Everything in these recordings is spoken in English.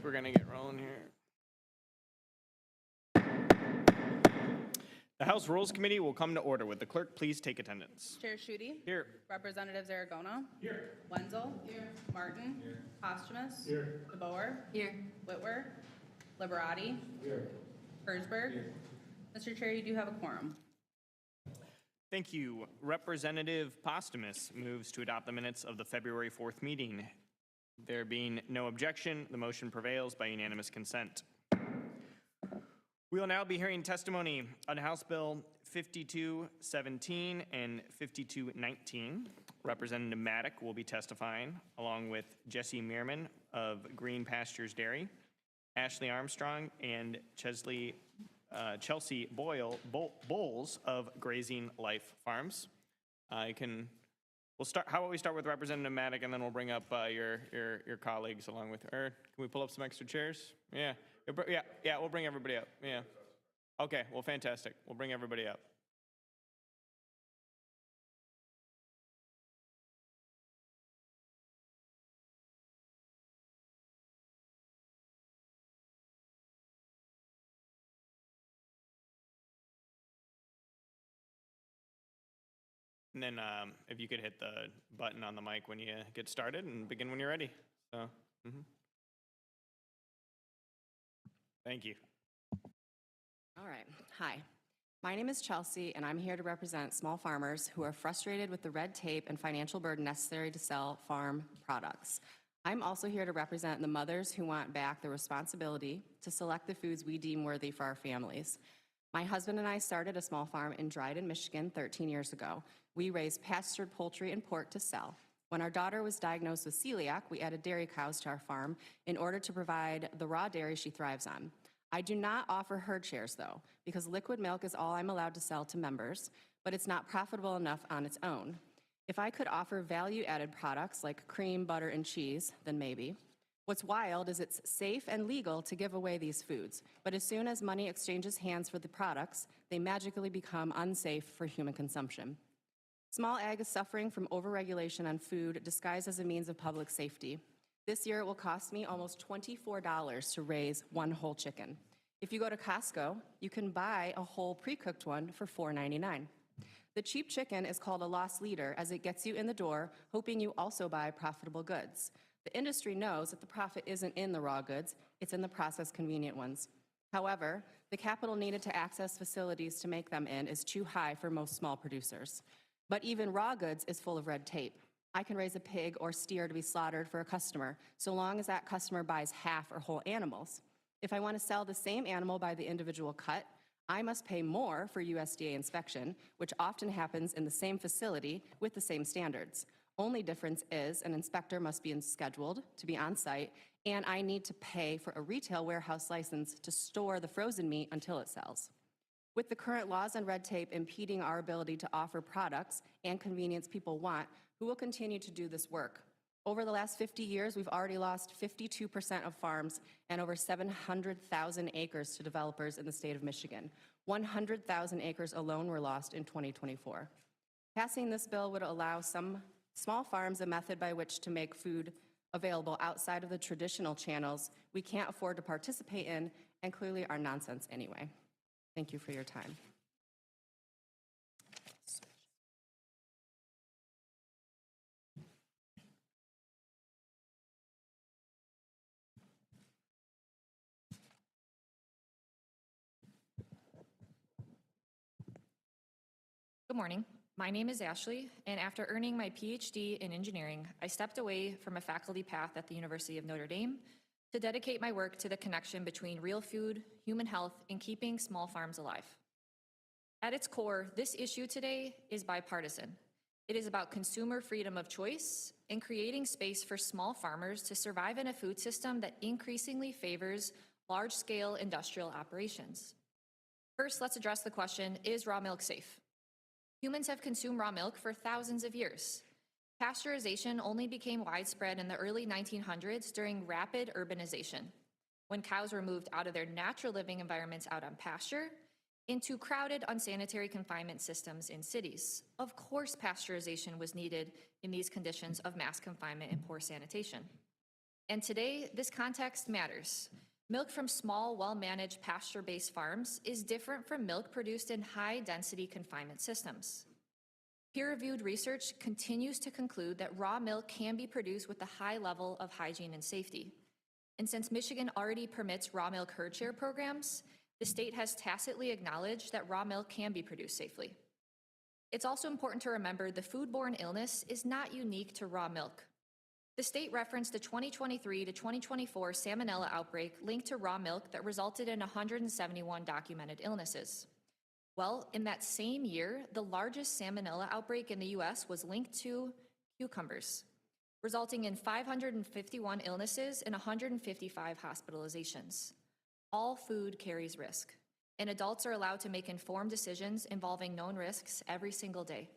we're gonna get rolling here. The House Rules Committee will come to order. Would the clerk please take attendance? Chair Schuette. Here. Representatives Aragona. Here. Wenzel. Here. Martin. Here. Posthumus. Here. DeBoer. Here. Whitwer. Liberati. Here. Hersberg. Here. Mr. Chair, you do have a quorum. Thank you. Representative Posthumus moves to adopt the minutes of the February 4th meeting. There being no objection, the motion prevails by unanimous consent. We will now be hearing testimony on House Bill 5217 and 5219. Representative Maddock will be testifying, along with Jesse Meerman of Green Pastures Dairy, Ashley Armstrong, and Chelsea Bowles of Grazing Life Farms. We'll start. How about we start with Representative Maddock, and then we'll bring up your colleagues along with her. Can we pull up some extra chairs? Yeah. Yeah. We'll bring everybody up. Yeah. Okay. Well, fantastic. We'll bring everybody up. And then if you could hit the button on the mic when you get started and begin when you're ready. So, Thank you. All right. Hi. My name is Chelsea, and I'm here to represent small farmers who are frustrated with the red tape and financial burden necessary to sell farm products. I'm also here to represent the mothers who want back the responsibility to select the foods we deem worthy for our families. My husband and I started a small farm in Dryden, Michigan 13 years ago. We raised pastured poultry and pork to sell. When our daughter was diagnosed with celiac, we added dairy cows to our farm in order to provide the raw dairy she thrives on. I do not offer herd shares, though, because liquid milk is all I'm allowed to sell to members, but it's not profitable enough on its own. If I could offer value-added products like cream, butter, and cheese, then maybe. What's wild is it's safe and legal to give away these foods, but as soon as money exchanges hands for the products, they magically become unsafe for human consumption. Small ag is suffering from overregulation on food disguised as a means of public safety. This year it will cost me almost $24 to raise one whole chicken. If you go to Costco, you can buy a whole pre-cooked one for $4.99. The cheap chicken is called a loss leader as it gets you in the door, hoping you also buy profitable goods. The industry knows that the profit isn't in the raw goods, it's in the processed convenient ones. However, the capital needed to access facilities to make them in is too high for most small producers. But even raw goods is full of red tape. I can raise a pig or steer to be slaughtered for a customer, so long as that customer buys half or whole animals. If I want to sell the same animal by the individual cut, I must pay more for USDA inspection, which often happens in the same facility with the same standards. Only difference is an inspector must be scheduled to be on site, and I need to pay for a retail warehouse license to store the frozen meat until it sells. With the current laws and red tape impeding our ability to offer products and convenience people want, who will continue to do this work? Over the last 50 years, we've already lost 52% of farms and over 700,000 acres to developers in the state of Michigan. 100,000 acres alone were lost in 2024. Passing this bill would allow some small farms a method by which to make food available outside of the traditional channels we can't afford to participate in and clearly are nonsense anyway. Thank you for your time. Good morning. My name is Ashley, and after earning my PhD in engineering, I stepped away from a faculty path at the University of Notre Dame to dedicate my work to the connection between real food, human health, and keeping small farms alive. At its core, this issue today is bipartisan. It is about consumer freedom of choice and creating space for small farmers to survive in a food system that increasingly favors large-scale industrial operations. First, let's address the question, is raw milk safe? Humans have consumed raw milk for thousands of years. Pasteurization only became widespread in the early 1900s during rapid urbanization, when cows were moved out of their natural living environments out on pasture into crowded, unsanitary confinement systems in cities. Of course, pasteurization was needed in these conditions of mass confinement and poor sanitation. And today, this context matters. Milk from small, well-managed pasture-based farms is different from milk produced in high-density confinement systems. Peer-reviewed research continues to conclude that raw milk can be produced with a high level of hygiene and safety. And since Michigan already permits raw milk herd share programs, the state has tacitly acknowledged that raw milk can be produced safely. It's also important to remember the foodborne illness is not unique to raw milk. The state referenced the 2023 to 2024 salmonella outbreak linked to raw milk that resulted in 171 documented illnesses. Well, in that same year, the largest salmonella outbreak in the US was linked to cucumbers, resulting in 551 illnesses and 155 hospitalizations. All food carries risk, and adults are allowed to make informed decisions involving known risks every single day.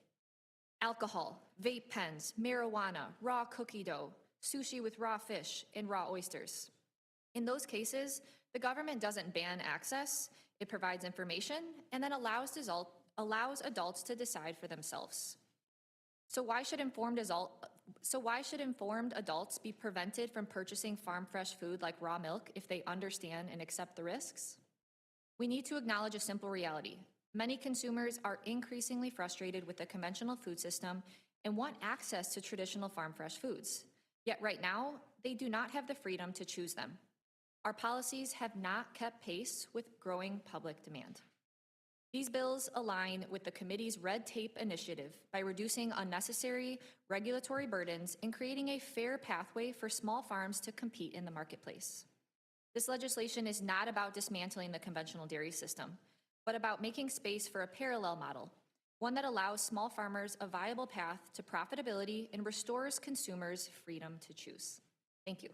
Alcohol, vape pens, marijuana, raw cookie dough, sushi with raw fish, and raw oysters. In those cases, the government doesn't ban access, it provides information, and then allows adults to decide for themselves. So why should informed adults be prevented from purchasing farm-fresh food like raw milk if they understand and accept the risks? We need to acknowledge a simple reality. Many consumers are increasingly frustrated with the conventional food system and want access to traditional farm-fresh foods. Yet right now, they do not have the freedom to choose them. Our policies have not kept pace with growing public demand. These bills align with the committee's red tape initiative by reducing unnecessary regulatory burdens and creating a fair pathway for small farms to compete in the marketplace. This legislation is not about dismantling the conventional dairy system, but about making space for a parallel model, one that allows small farmers a viable path to profitability and restores consumers freedom to choose. Thank you.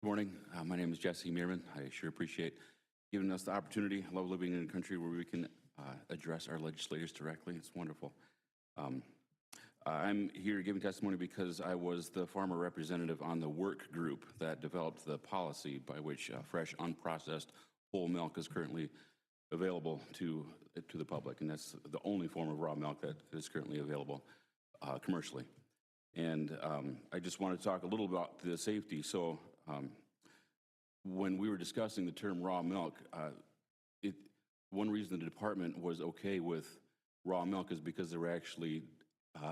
Good morning. My name is Jesse Meerman. I sure appreciate giving us the opportunity. I love living in a country where we can address our legislators directly. It's wonderful. I'm here giving testimony because I was the farmer representative on the work group that developed the policy by which fresh, unprocessed whole milk is currently available to the public, and that's the only form of raw milk that is currently available commercially. And I just want to talk a little about the safety. So when we were discussing the term raw milk, one reason the department was okay with raw milk is because they were actually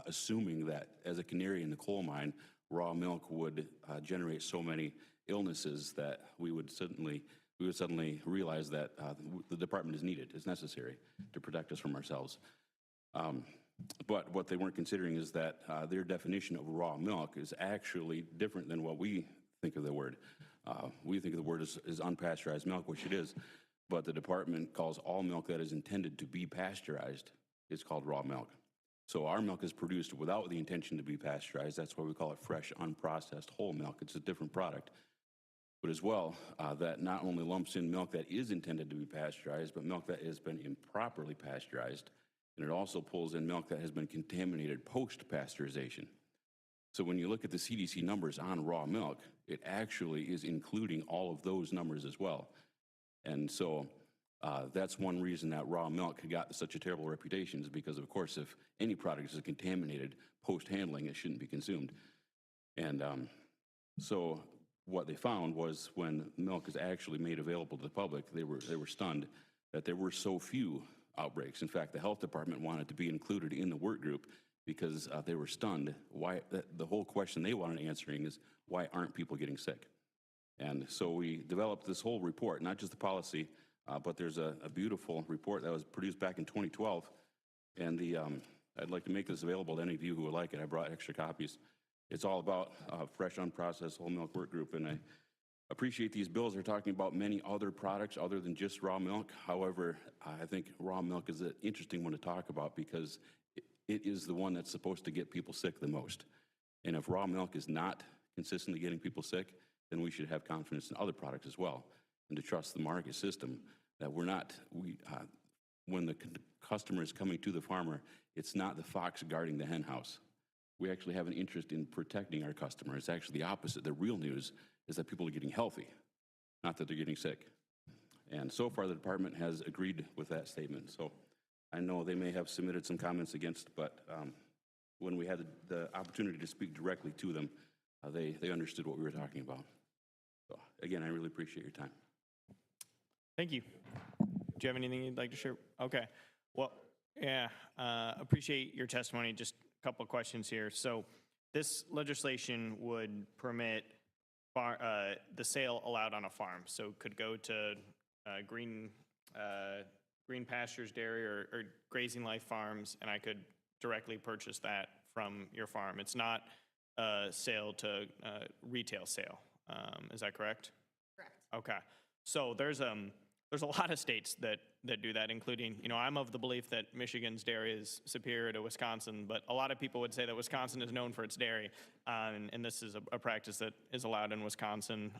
assuming that as a canary in the coal mine, raw milk would generate so many illnesses that we would suddenly realize that the department is needed, is necessary to protect us from ourselves. But what they weren't considering is that their definition of raw milk is actually different than what we think of the word. We think of the word as unpasteurized milk, which it is, but the department calls all milk that is intended to be pasteurized is called raw milk. So our milk is produced without the intention to be pasteurized. That's why we call it fresh, unprocessed whole milk. It's a different product. But as well, that not only lumps in milk that is intended to be pasteurized, but milk that has been improperly pasteurized. And it also pulls in milk that has been contaminated post-pasteurization. So when you look at the CDC numbers on raw milk, it actually is including all of those numbers as well. And so that's one reason that raw milk got such a terrible reputation, is because, of course, if any product is contaminated post-handling, it shouldn't be consumed. And so what they found was when milk is actually made available to the public, they were stunned that there were so few outbreaks. In fact, the health department wanted to be included in the work group because they were stunned. The whole question they wanted answering is, why aren't people getting sick? And so we developed this whole report, not just the policy, but there's a beautiful report that was produced back in 2012. And I'd like to make this available to any of you who would like it. I brought extra copies. It's all about fresh, unprocessed whole milk work group. And I appreciate these bills are talking about many other products other than just raw milk. However, I think raw milk is an interesting one to talk about because it is the one that's supposed to get people sick the most. And if raw milk is not consistently getting people sick, then we should have confidence in other products as well, and to trust the market system that when the customer is coming to the farmer, it's not the fox guarding the hen house. We actually have an interest in protecting our customer. It's actually the opposite. The real news is that people are getting healthy, not that they're getting sick. And so far, the department has agreed with that statement. So I know they may have submitted some comments against, but when we had the opportunity to speak directly to them, they understood what we were talking about. So again, I really appreciate your time. Thank you. Do you have anything you'd like to share? Okay. Well, yeah, appreciate your testimony. Just a couple of questions here. So this legislation would permit the sale allowed on a farm. So could go to green pastures, dairy, or grazing life farms, and I could directly purchase that from your farm. It's not a sale to retail sale. Is that correct? Correct. Okay. So there's a lot of states that do that, including, I'm of the belief that Michigan's dairy is superior to Wisconsin, but a lot of people would say that Wisconsin is known for its dairy, and this is a practice that is allowed in Wisconsin,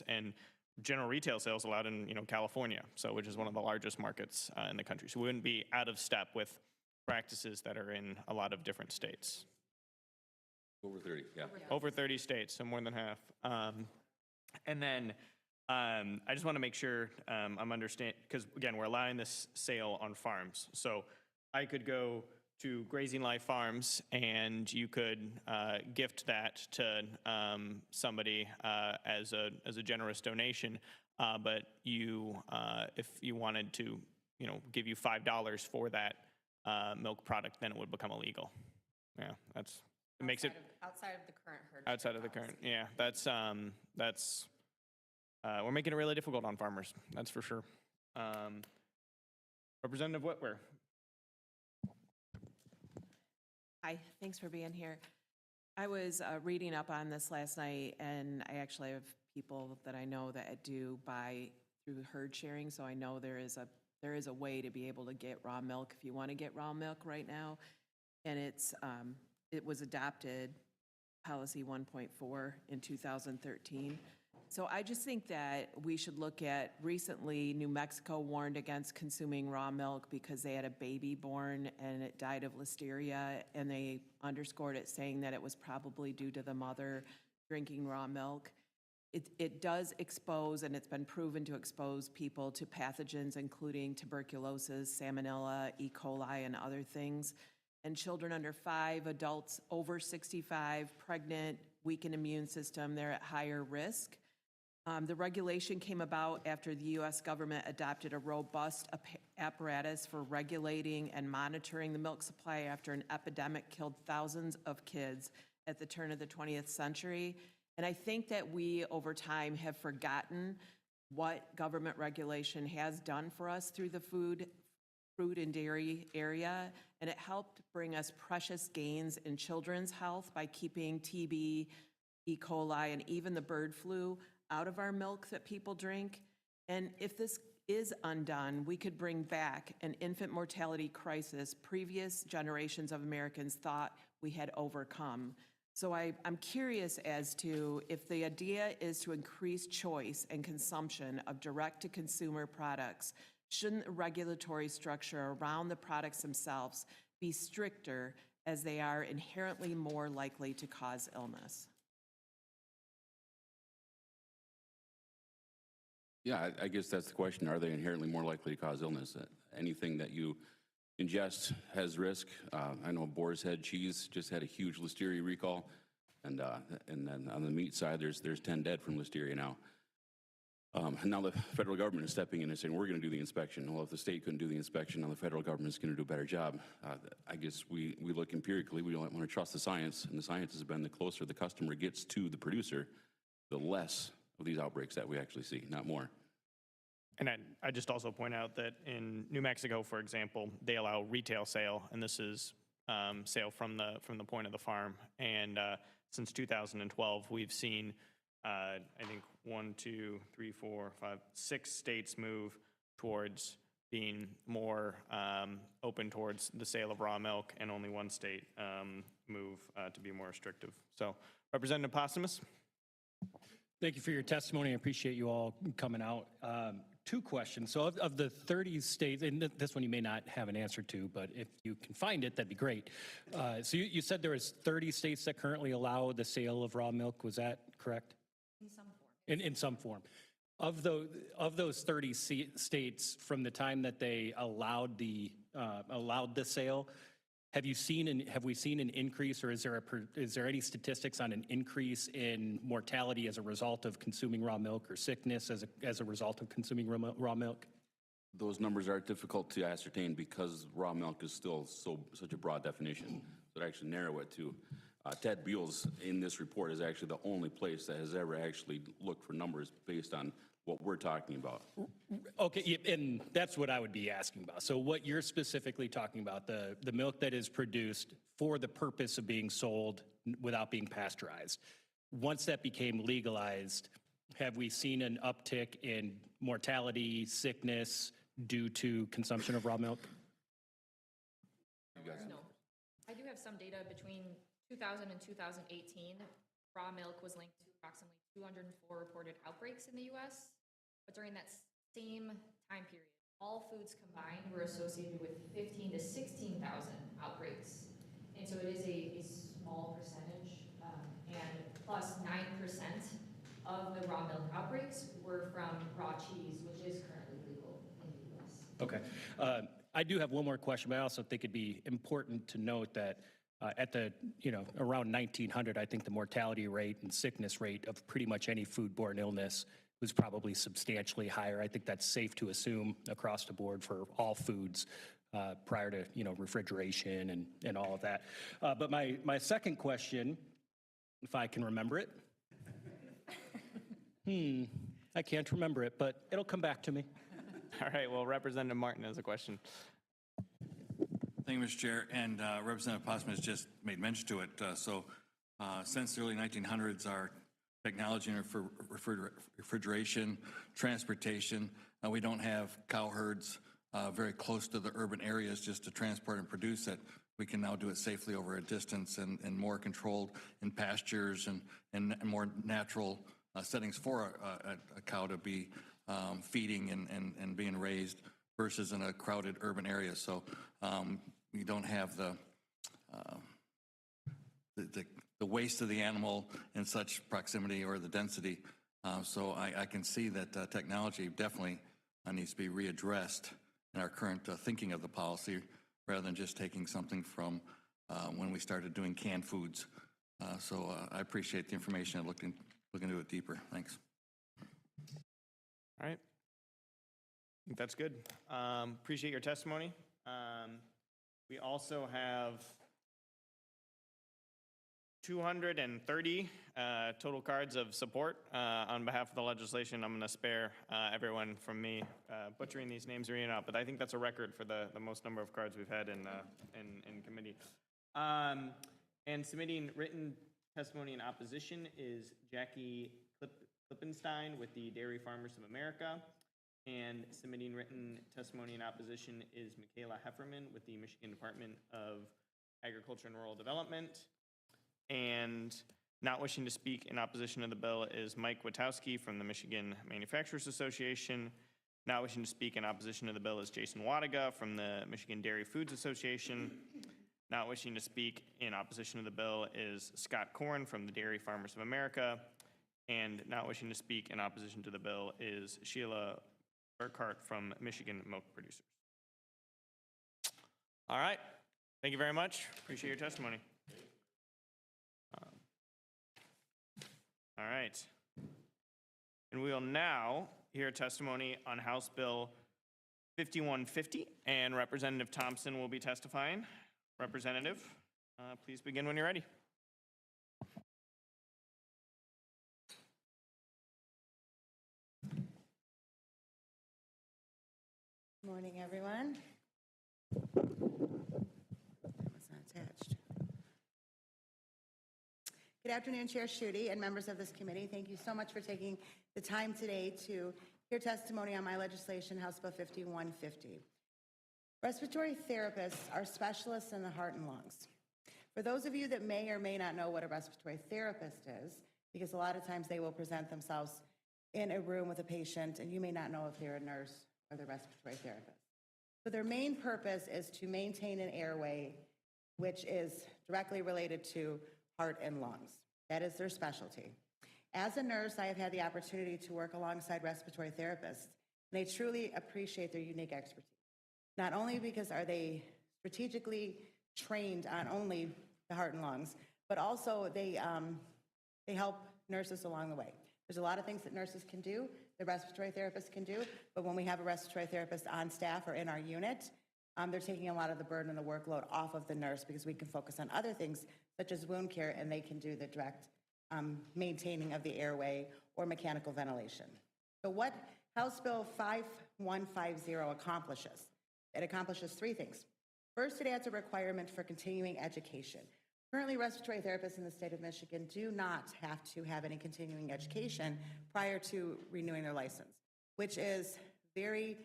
and general retail sales allowed in, California, which is one of the largest markets in the country. So we wouldn't be out of step with practices that are in a lot of different states. Over 30, yeah. Over 30 states, so more than half. And then I just want to make sure I'm understanding, because again, we're allowing this sale on farms. So I could go to Grazing Life Farms and you could gift that to somebody as a generous donation. But you, if you wanted to, give you $5 for that milk product, then it would become illegal. Yeah, it makes it outside of the current herd. outside of the current. Yeah, that's we're making it really difficult on farmers. That's for sure. Representative Whitwer. Hi, thanks for being here. I was reading up on this last night, and I actually have people that I know that do buy through herd sharing, so I know there is a way to be able to get raw milk if you want to get raw milk right now, and it was adopted, policy 1.4 in 2013. So I just think that we should look at, recently New Mexico warned against consuming raw milk because they had a baby born and it died of listeria, and they underscored it saying that it was probably due to the mother drinking raw milk. It does expose, and it's been proven to expose people to pathogens including tuberculosis, salmonella, E. coli, and other things. And children under 5, adults over 65, pregnant, weakened immune system, they're at higher risk. The regulation came about after the U.S. government adopted a robust apparatus for regulating and monitoring the milk supply after an epidemic killed thousands of kids at the turn of the 20th century. And I think that we, over time, have forgotten what government regulation has done for us through the fruit and dairy area, and it helped bring us precious gains in children's health by keeping TB, E. coli, and even the bird flu out of our milk that people drink. And if this is undone, we could bring back an infant mortality crisis previous generations of Americans thought we had overcome. So I'm curious as to if the idea is to increase choice and consumption of direct-to-consumer products, shouldn't the regulatory structure around the products themselves be stricter, as they are inherently more likely to cause illness? Yeah, I guess that's the question. Are they inherently more likely to cause illness? Anything that you ingest has risk. I know Boar's Head cheese just had a huge listeria recall, and then on the meat side, there's 10 dead from listeria now. And now the federal government is stepping in and saying, we're going to do the inspection. Well, if the state couldn't do the inspection, now the federal government is going to do a better job. I guess we look empirically. We don't want to trust the science, and the science has been the closer the customer gets to the producer, the less of these outbreaks that we actually see, not more. And I just also point out that in New Mexico, for example, they allow retail sale, and this is sale from the point of the farm. And since 2012, we've seen, I think 6 states move towards being more open towards the sale of raw milk, and only 1 state move to be more restrictive. So, Representative Posthumus. Thank you for your testimony. I appreciate you all coming out. 2 questions. So of the 30 states, and this one you may not have an answer to, but if you can find it, that'd be great. So you said there was 30 states that currently allow the sale of raw milk. Was that correct? In some form. In some form. Of those 30 states, from the time that they allowed the sale, have we seen an increase, or is there any statistics on an increase in mortality as a result of consuming raw milk, or sickness as a result of consuming raw milk? Those numbers are difficult to ascertain because raw milk is still such a broad definition, so to actually narrow it to. Ted Beals in this report is actually the only place that has ever actually looked for numbers based on what we're talking about. Okay, yeah, and that's what I would be asking about. So what you're specifically talking about, the milk that is produced for the purpose of being sold without being pasteurized. Once that became legalized, have we seen an uptick in mortality, sickness due to consumption of raw milk? No. I do have some data between 2000 and 2018. Raw milk was linked to approximately 204 reported outbreaks in the U.S., but during that same time period, all foods combined were associated with 15 to 16,000 outbreaks. And so it is a small percentage, and plus 9% of the raw milk outbreaks were from raw cheese, which is currently legal in the U.S. Okay. I do have one more question, but I also think it'd be important to note that at the, around 1900, I think the mortality rate and sickness rate of pretty much any foodborne illness was probably substantially higher. I think that's safe to assume across the board for all foods prior to, refrigeration and all of that. But my second question, if I can remember it. I can't remember it, but it'll come back to me. All right, well, Representative Martin has a question. Thank you, Mr. Chair. And Representative Posthumus just made mention to it. Since the early 1900s, our technology for refrigeration, transportation, we don't have cow herds very close to the urban areas just to transport and produce it. We can now do it safely over a distance and more controlled in pastures and more natural settings for a cow to be feeding and being raised versus in a crowded urban area. So we don't have the waste of the animal in such proximity or the density. So I can see that technology definitely needs to be readdressed in our current thinking of the policy rather than just taking something from when we started doing canned foods. So I appreciate the information and look into it deeper. Thanks. All right. I think that's good. Appreciate your testimony. We also have 230 total cards of support on behalf of the legislation. I'm going to spare everyone from me butchering these names or reading out, but I think that's a record for the most number of cards we've had in committee. And submitting written testimony in opposition is Jackie Klippenstein with the Dairy Farmers of America. And submitting written testimony in opposition is Michaela Hefferman with the Michigan Department of Agriculture and Rural Development. And not wishing to speak in opposition to the bill is Mike Witowski from the Michigan Manufacturers Association. Not wishing to speak in opposition to the bill is Jason Wadiga from the Michigan Dairy Foods Association. Not wishing to speak in opposition to the bill is Scott Korn from the Dairy Farmers of America. And not wishing to speak in opposition to the bill is Sheila Burkhart from Michigan Milk Producers. All right. Thank you very much. Appreciate your testimony. All right. And we will now hear testimony on House Bill 5150, and Representative Thompson will be testifying. Representative, please begin when you're ready. Good morning, everyone. That was not attached. Good afternoon, Chair Schuette and members of this committee. Thank you so much for taking the time today to hear testimony on my legislation, House Bill 5150. Respiratory therapists are specialists in the heart and lungs. For those of you that may or may not know what a respiratory therapist is, because a lot of times they will present themselves in a room with a patient and you may not know if they're a nurse or the respiratory therapist. So their main purpose is to maintain an airway, which is directly related to heart and lungs. That is their specialty. As a nurse, I have had the opportunity to work alongside respiratory therapists, and I truly appreciate their unique expertise. Not only because are they strategically trained on only the heart and lungs, but also they help nurses along the way. There's a lot of things that nurses can do, the respiratory therapists can do, but when we have a respiratory therapist on staff or in our unit, they're taking a lot of the burden and the workload off of the nurse because we can focus on other things such as wound care, and they can do the direct maintaining of the airway or mechanical ventilation. So what House Bill 5150 accomplishes? It accomplishes three things. First, it adds a requirement for continuing education. Currently, respiratory therapists in the state of Michigan do not have to have any continuing education prior to renewing their license, which is very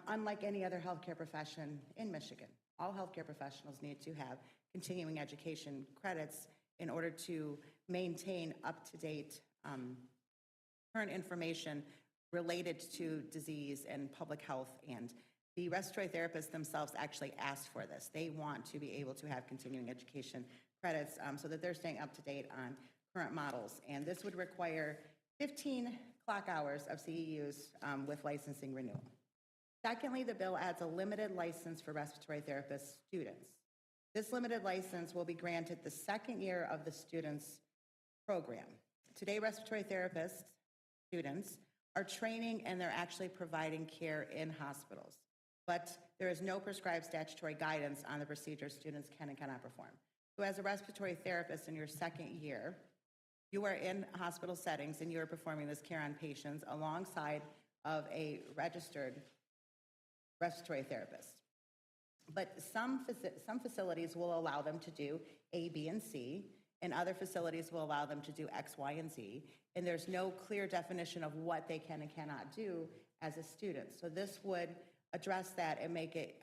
unlike any other healthcare profession in Michigan. All healthcare professionals need to have continuing education credits in order to maintain up-to-date current information related to disease and public health, and the respiratory therapists themselves actually asked for this. They want to be able to have continuing education credits so that they're staying up to date on current models, and this would require 15 clock hours of CEUs with licensing renewal. Secondly, the bill adds a limited license for respiratory therapist students. This limited license will be granted the second year of the student's program. Today, respiratory therapist students are training and they're actually providing care in hospitals, but there is no prescribed statutory guidance on the procedures students can and cannot perform. So as a respiratory therapist in your second year, you are in hospital settings and you are performing this care on patients alongside of a registered respiratory therapist. But some facilities will allow them to do A, B, and C, and other facilities will allow them to do X, Y, and Z, and there's no clear definition of what they can and cannot do as a student. So this would address that and make it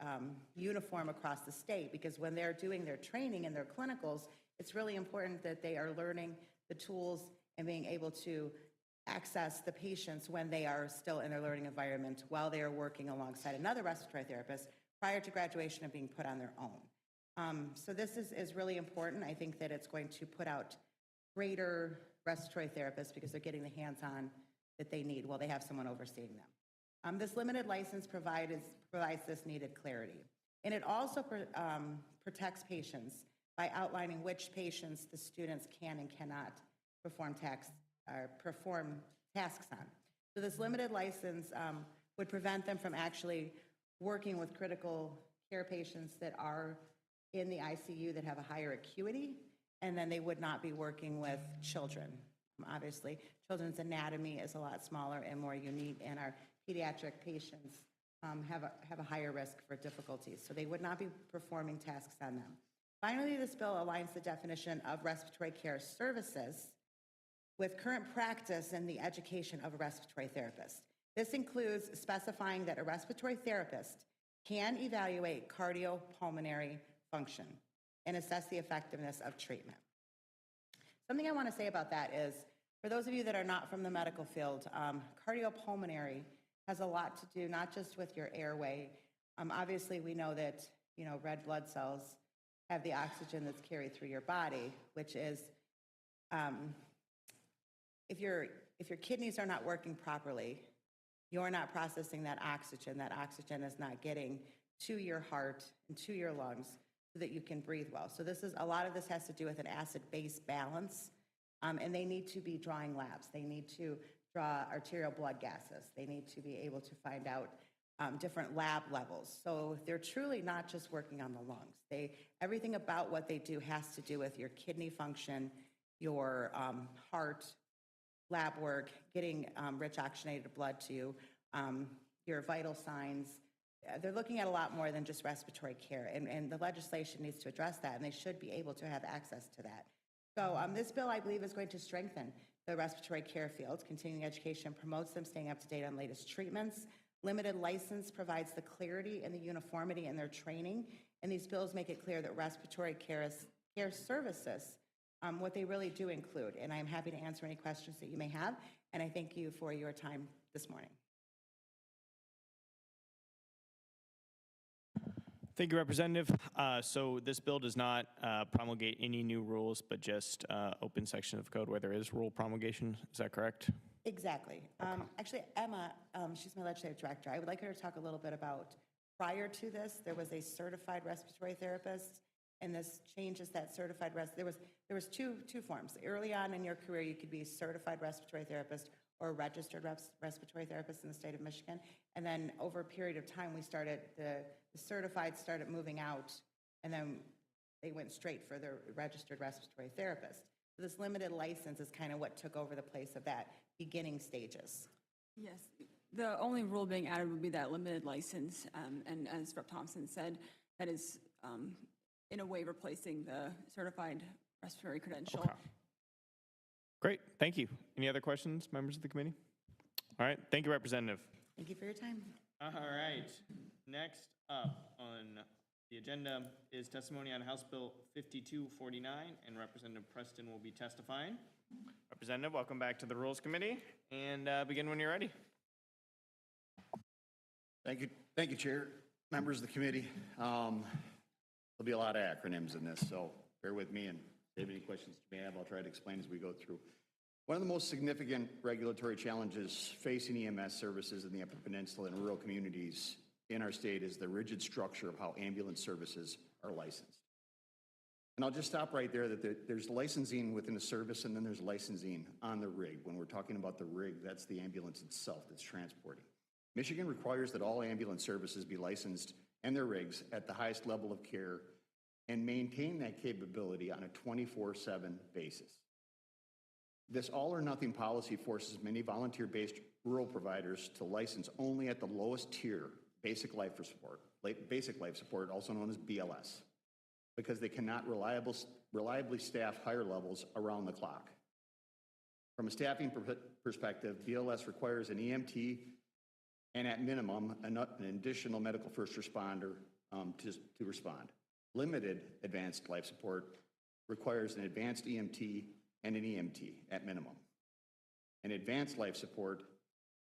uniform across the state, because when they're doing their training and their clinicals, it's really important that they are learning the tools and being able to access the patients when they are still in their learning environment while they are working alongside another respiratory therapist prior to graduation and being put on their own. So this is really important. I think that it's going to put out greater respiratory therapists because they're getting the hands-on that they need while they have someone overseeing them. This limited license provides this needed clarity. And it also protects patients by outlining which patients the students can and cannot perform tasks on. So this limited license would prevent them from actually working with critical care patients that are in the ICU that have a higher acuity, and then they would not be working with children. Obviously, children's anatomy is a lot smaller and more unique, and our pediatric patients have a higher risk for difficulties, so they would not be performing tasks on them. Finally, this bill aligns the definition of respiratory care services with current practice in the education of a respiratory therapist. This includes specifying that a respiratory therapist can evaluate cardiopulmonary function and assess the effectiveness of treatment. Something I want to say about that is, for those of you that are not from the medical field, cardiopulmonary has a lot to do not just with your airway. Obviously, we know that red blood cells have the oxygen that's carried through your body, which is if your kidneys are not working properly, you're not processing that oxygen is not getting to your heart and to your lungs so that you can breathe well. So a lot of this has to do with an acid-base balance, and they need to be drawing labs. They need to draw arterial blood gases. They need to be able to find out different lab levels. So they're truly not just working on the lungs. Everything about what they do has to do with your kidney function, your heart, lab work, getting rich oxygenated blood to you, your vital signs. They're looking at a lot more than just respiratory care, and the legislation needs to address that, and they should be able to have access to that. So this bill, I believe, is going to strengthen the respiratory care field. Continuing education promotes them staying up to date on latest treatments. Limited license provides the clarity and the uniformity in their training, and these bills make it clear that respiratory care services, what they really do include. And I'm happy to answer any questions that you may have, and I thank you for your time this morning. Thank you, Representative. So this bill does not promulgate any new rules, but just open sections of code where there is rule promulgation. Is that correct? Exactly. Actually, Emma, she's my legislative director. I would like her to talk a little bit about, prior to this, there was a certified respiratory therapist, and this changes that certified there was two forms. Early on in your career, you could be a certified respiratory therapist or a registered respiratory therapist in the state of Michigan. And then over a period of time, we started, the certified started moving out, and then they went straight for the registered respiratory therapist. So this limited license is kind of what took over the place of that beginning stages. Yes, the only rule being added would be that limited license, and as Rep. Thompson said, that is in a way replacing the certified respiratory credential. Okay. Great, thank you. Any other questions, members of the committee? All right, thank you, Representative. Thank you for your time. All right, next up on the agenda is testimony on House Bill 5249, and Representative Prestin will be testifying. Representative, welcome back to the Rules Committee, and begin when you're ready. Thank you, Chair, members of the committee. There'll be a lot of acronyms in this, so bear with me, and if you have any questions you may have, I'll try to explain as we go through. One of the most significant regulatory challenges facing EMS services in the Upper Peninsula and rural communities in our state is the rigid structure of how ambulance services are licensed. And I'll just stop right there that there's licensing within the service, and then there's licensing on the rig. When we're talking about the rig, that's the ambulance itself that's transporting. Michigan requires that all ambulance services be licensed and their rigs at the highest level of care and maintain that capability on a 24/7 basis. This all-or-nothing policy forces many volunteer-based rural providers to license only at the lowest tier, basic life support, also known as BLS, because they cannot reliably staff higher levels around the clock. From a staffing perspective, BLS requires an EMT and at minimum, an additional medical first responder to respond. Limited advanced life support requires an advanced EMT and an EMT at minimum. And advanced life support,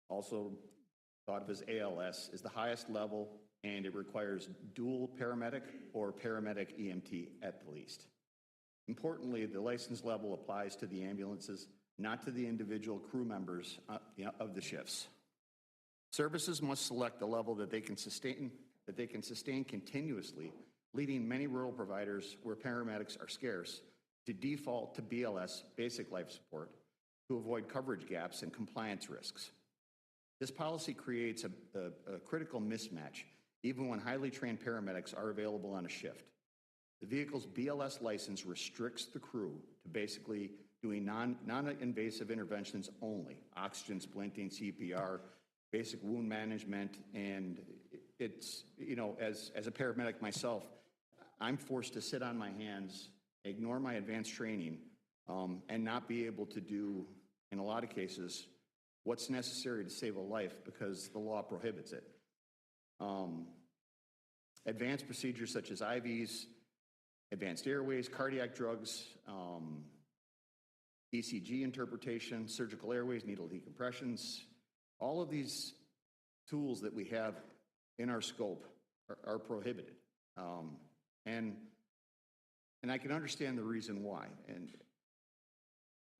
also thought of as ALS, is the highest level, and it requires dual paramedic or paramedic EMT at the least. Importantly, the license level applies to the ambulances, not to the individual crew members of the shifts. Services must select the level that they can sustain continuously, leading many rural providers where paramedics are scarce to default to BLS, basic life support, to avoid coverage gaps and compliance risks. This policy creates a critical mismatch, even when highly trained paramedics are available on a shift. The vehicle's BLS license restricts the crew to basically doing non-invasive interventions only, oxygen splinting, CPR, basic wound management, and it's, as a paramedic myself, I'm forced to sit on my hands, ignore my advanced training, and not be able to do, in a lot of cases, what's necessary to save a life because the law prohibits it. Advanced procedures such as IVs, advanced airways, cardiac drugs, ECG interpretation, surgical airways, needle decompressions, all of these tools that we have in our scope are prohibited. And I can understand the reason why. And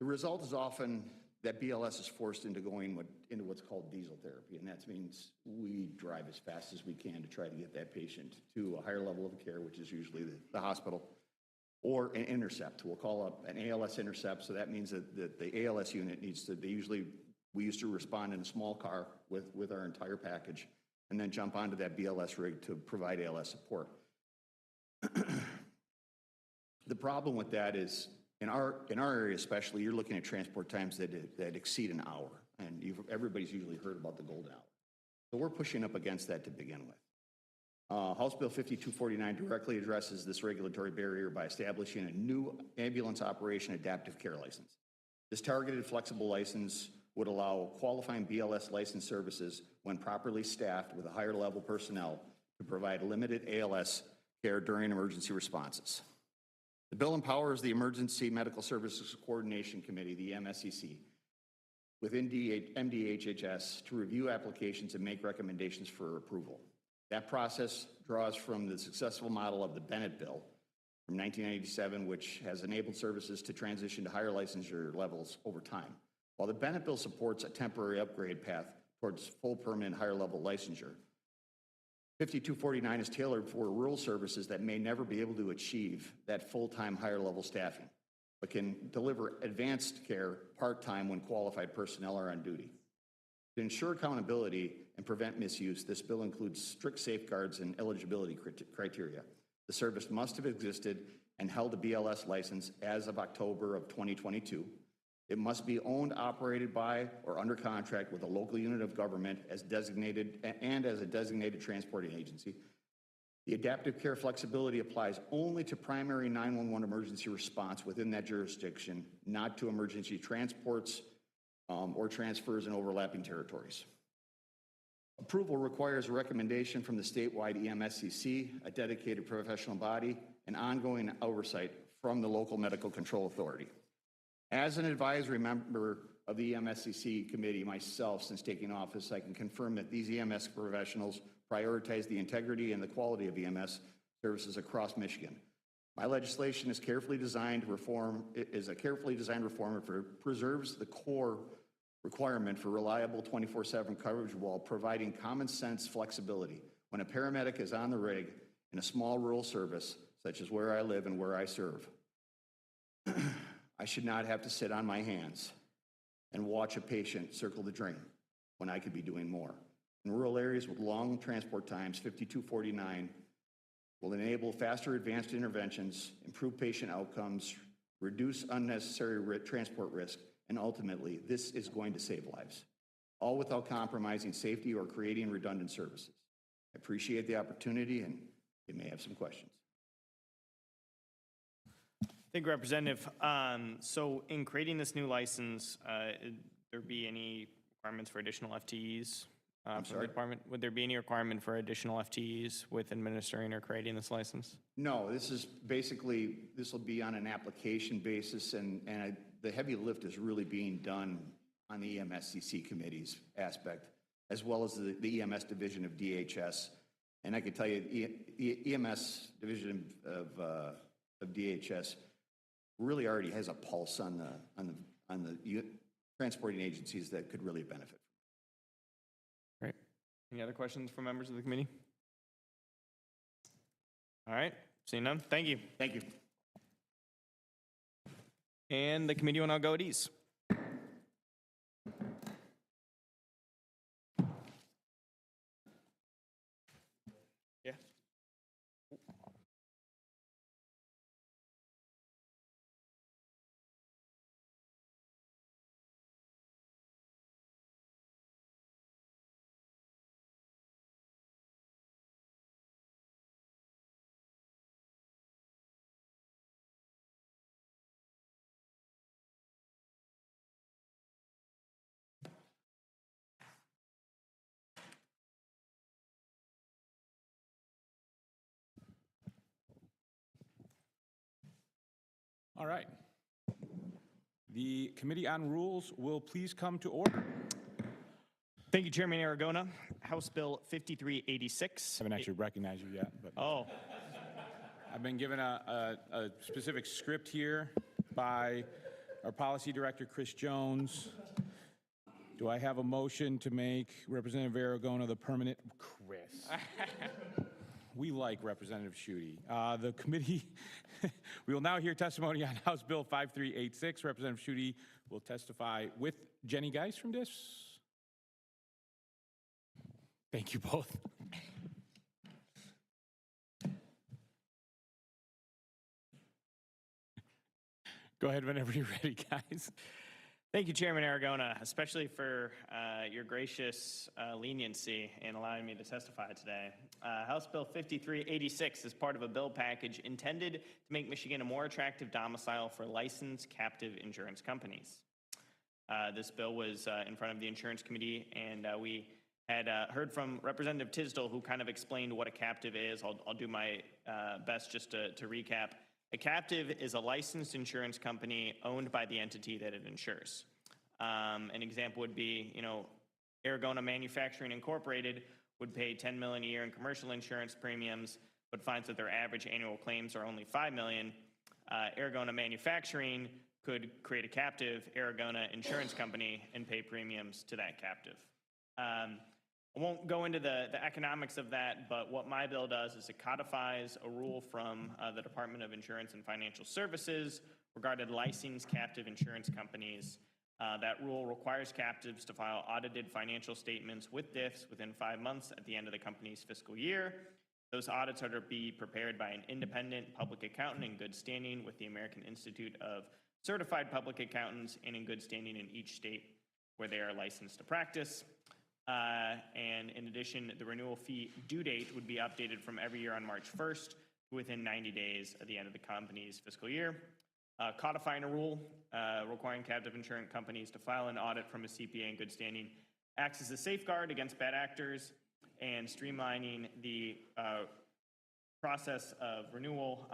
the result is often that BLS is forced into going into what's called diesel therapy, and that means we drive as fast as we can to try to get that patient to a higher level of care, which is usually the hospital, or an intercept. We'll call up an ALS intercept, so that means that the ALS unit needs to, we used to respond in a small car with our entire package, and then jump onto that BLS rig to provide ALS support. The problem with that is, in our area especially, you're looking at transport times that exceed an hour, and everybody's usually heard about the golden hour. So we're pushing up against that to begin with. House Bill 5249 directly addresses this regulatory barrier by establishing a new ambulance operation adaptive care license. This targeted flexible license would allow qualifying BLS licensed services, when properly staffed with a higher level personnel, to provide limited ALS care during emergency responses. The bill empowers the Emergency Medical Services Coordination Committee, the MSCC, within MDHHS to review applications and make recommendations for approval. That process draws from the successful model of the Bennett Bill from 1987, which has enabled services to transition to higher licensure levels over time. While the Bennett Bill supports a temporary upgrade path towards full permanent higher level licensure, 5249 is tailored for rural services that may never be able to achieve that full-time higher level staffing, but can deliver advanced care part-time when qualified personnel are on duty. To ensure accountability and prevent misuse, this bill includes strict safeguards and eligibility criteria. The service must have existed and held a BLS license as of October of 2022. It must be owned, operated by, or under contract with a local unit of government as designated and as a designated transporting agency. The adaptive care flexibility applies only to primary 911 emergency response within that jurisdiction, not to emergency transports or transfers in overlapping territories. Approval requires a recommendation from the statewide EMSCC, a dedicated professional body, and ongoing oversight from the local medical control authority. As an advisory member of the EMSCC committee myself since taking office, I can confirm that these EMS professionals prioritize the integrity and the quality of EMS services across Michigan. My legislation is carefully designed reform that preserves the core requirement for reliable 24/7 coverage while providing common sense flexibility. When a paramedic is on the rig in a small rural service, such as where I live and where I serve, I should not have to sit on my hands and watch a patient circle the drain when I could be doing more. In rural areas with long transport times, 5249 will enable faster advanced interventions, improve patient outcomes, reduce unnecessary transport risk, and ultimately, this is going to save lives, all without compromising safety or creating redundant services. I appreciate the opportunity, and you may have some questions. Thank you, Representative. So in creating this new license, there be any requirements for additional FTEs? I'm from the sorry? department? Would there be any requirement for additional FTEs with administering or creating this license? No, this is basically, this will be on an application basis, and the heavy lift is really being done on the EMSCC committee's aspect, as well as the EMS division of DHS. And I can tell you, the EMS division of DHS really already has a pulse on the transporting agencies that could really benefit. Great. Any other questions from members of the committee? All right, seeing none, thank you. Thank you. And the committee will now go at ease. Yeah. All right. The Committee on Rules will please come to order. Thank you, Chairman Aragona. House Bill 5386. I haven't actually recognized you yet, but Oh, I've been given a specific script here by our Policy Director, Chris Jones. Do I have a motion to make Representative Aragona the permanent? Chris. We like Representative Schuette. The committee, we will now hear testimony on House Bill 5386. Representative Schuette will testify with Jenny Geis from DIS. Thank you both. Go ahead whenever you're ready, guys. thank you, Chairman Aragona, especially for your gracious leniency in allowing me to testify today. House Bill 5386 is part of a bill package intended to make Michigan a more attractive domicile for licensed captive insurance companies. This bill was in front of the Insurance Committee, and we had heard from Representative Tisdall, who kind of explained what a captive is. I'll do my best just to recap. A captive is a licensed insurance company owned by the entity that it insures. An example would be, Aragona Manufacturing Incorporated would pay $10 million a year in commercial insurance premiums, but finds that their average annual claims are only $5 million. Aragona Manufacturing could create a captive Aragona insurance company and pay premiums to that captive. I won't go into the economics of that, but what my bill does is it codifies a rule from the Department of Insurance and Financial Services regarding licensed captive insurance companies. That rule requires captives to file audited financial statements with DIFs within 5 months at the end of the company's fiscal year. Those audits are to be prepared by an independent public accountant in good standing with the American Institute of Certified Public Accountants and in good standing in each state where they are licensed to practice. And in addition, the renewal fee due date would be updated from every year on March 1st within 90 days at the end of the company's fiscal year. Codifying a rule requiring captive insurance companies to file an audit from a CPA in good standing acts as a safeguard against bad actors, and streamlining the process of renewal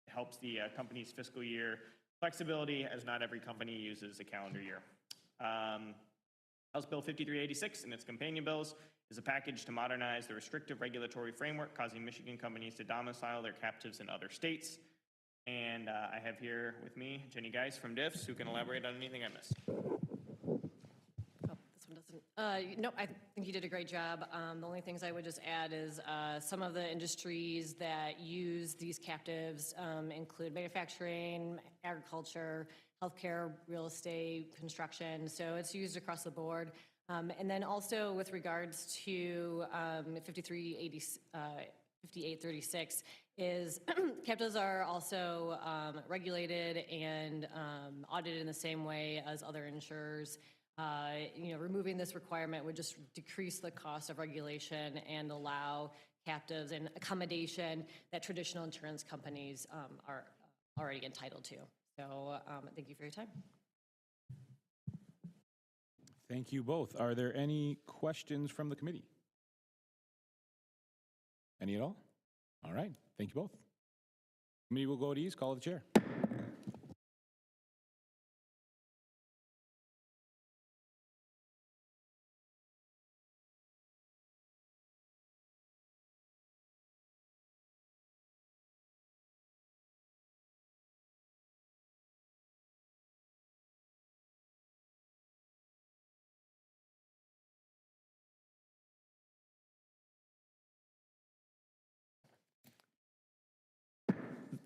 helps the company's fiscal year flexibility, as not every company uses a calendar year. House Bill 5386 and its companion bills is a package to modernize the restrictive regulatory framework causing Michigan companies to domicile their captives in other states. And I have here with me Jenny Geis from DIFS, who can elaborate on anything I missed. This one doesn't. No, I think you did a great job. The only things I would just add is some of the industries that use these captives include manufacturing, agriculture, healthcare, real estate, construction. So it's used across the board. And then also with regards to 5836 is captives are also regulated and audited in the same way as other insurers. Removing this requirement would just decrease the cost of regulation and allow captives and accommodation that traditional insurance companies are already entitled to. So thank you for your time. Thank you both. Are there any questions from the committee? Any at all? All right, thank you both. Committee will go at ease, call the chair.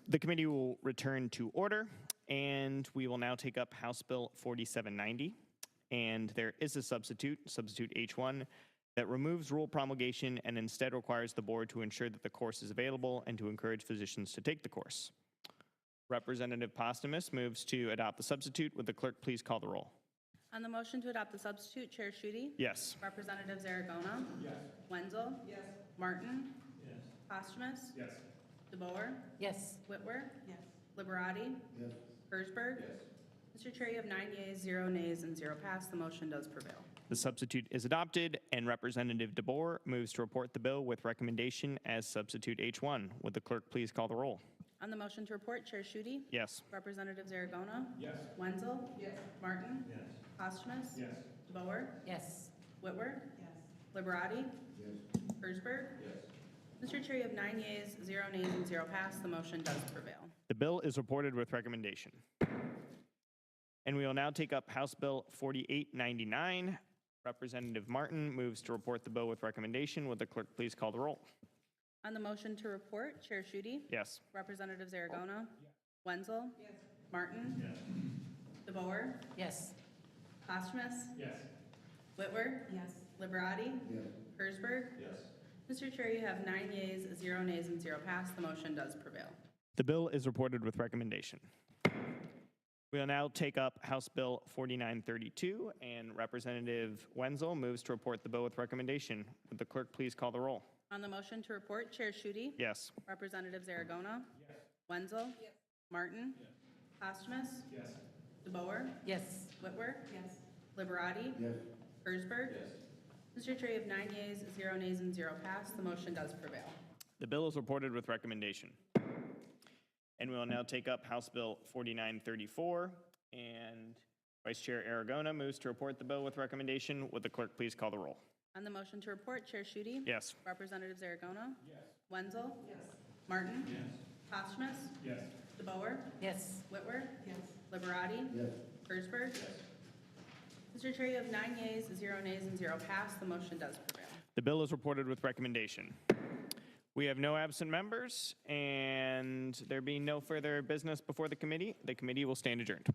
The committee will return to order, and we will now take up House Bill 4790. And there is a substitute H1, that removes rule promulgation and instead requires the board to ensure that the course is available and to encourage physicians to take the course. Representative Posthumus moves to adopt the substitute. Would the clerk please call the roll? On the motion to adopt the substitute, Chair Schuette? Yes. Representatives Aragona? Yes. Wenzel? Yes. Martin? Yes. Posthumus? Yes. DeBoer? Yes. Whitwer? Yes. Liberati? Yes. Hersberg? Yes. Mr. Chair, you have 9 yeas, 0 nays, and 0 pass. The motion does prevail. The substitute is adopted, and Representative DeBoer moves to report the bill with recommendation as substitute H1. Would the clerk please call the roll? On the motion to report, Chair Schuette? Yes. Representatives Aragona? Yes. Wenzel? Yes. Martin? Yes. Posthumus? Yes. DeBoer? Yes. Whitwer? Yes. Liberati? Yes. Hersberg? Yes. Mr. Chair, you have 9 yeas, 0 nays, and 0 pass. The motion does prevail. The bill is reported with recommendation. And we will now take up House Bill 4899. Representative Martin moves to report the bill with recommendation. Would the clerk please call the roll? On the motion to report, Chair Schuette? Yes. Representatives Aragona? Yes. Wenzel? Yes. Martin? Yes. DeBoer? Yes. Posthumus? Yes. Whitwer? Yes. Liberati? Yes. Hersberg? Yes. Mr. Chair, you have 9 yeas, 0 nays, and 0 pass. The motion does prevail. The bill is reported with recommendation. We will now take up House Bill 4932, and Representative Wenzel moves to report the bill with recommendation. Would the clerk please call the roll? On the motion to report, Chair Schuette? Yes. Representatives Aragona? Yes. Wenzel? Yes. Martin? Yes. Posthumus? Yes. DeBoer? Yes. Whitwer? Yes. Liberati? Yes. Hersberg? Yes. Mr. Chair, you have 9 yeas, 0 nays, and 0 pass. The motion does prevail. The bill is reported with recommendation. And we will now take up House Bill 4934, and Vice Chair Aragona moves to report the bill with recommendation. Would the clerk please call the roll? On the motion to report, Chair Schuette? Yes. Representative Zaragoza? Yes. Wenzel? Yes. Martin? Yes. Posthumus? Yes. DeBoer? Yes. Whitwer? Yes. Liberati? Yes. Hersberg? Yes. Mr. Chair, you have 9 yeas, 0 nays, and 0 pass. The motion does prevail. The bill is reported with recommendation. We have no absent members, and there being no further business before the committee will stand adjourned.